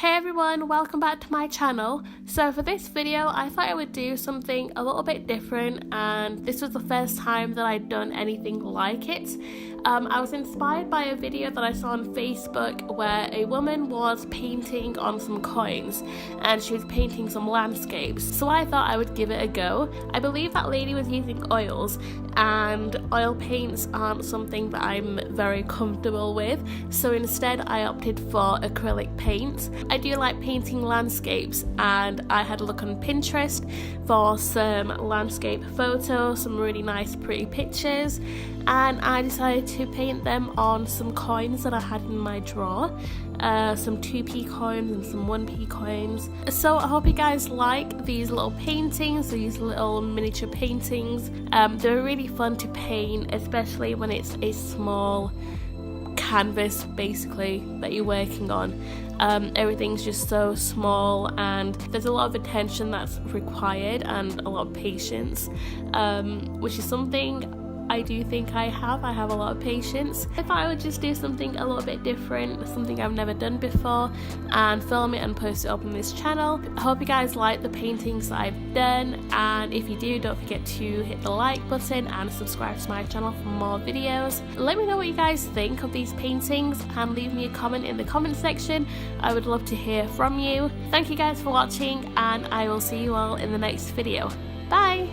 Hey everyone, welcome back to my channel. So for this video I thought I would do something a little bit different, and this was the first time that I'd done anything like it. I was inspired by a video that I saw on Facebook where a woman was painting on some coins and she was painting some landscapes, so I thought I would give it a go. I believe that lady was using oils, and oil paints aren't something that I'm very comfortable with, so instead I opted for acrylic paint. I do like painting landscapes, and I had a look on Pinterest for some landscape photos, some really nice pretty pictures, and I decided to paint them on some coins that I had in my drawer, some 2p coins and some 1p coins. So I hope you guys like these little paintings, these little miniature paintings. They're really fun to paint, especially when it's a small canvas basically that you're working on. Everything's just so small and there's a lot of attention that's required and a lot of patience, which is something I do think I have a lot of patience. If I would just do something a little bit different, something I've never done before, and film it and post it up on this channel. I hope you guys like the paintings that I've done, and if you do, don't forget to hit the like button and subscribe to my channel for more videos. Let me know what you guys think of these paintings and leave me a comment in the comment section. I would love to hear from you. Thank you guys for watching, and I will see you all in the next video. Bye!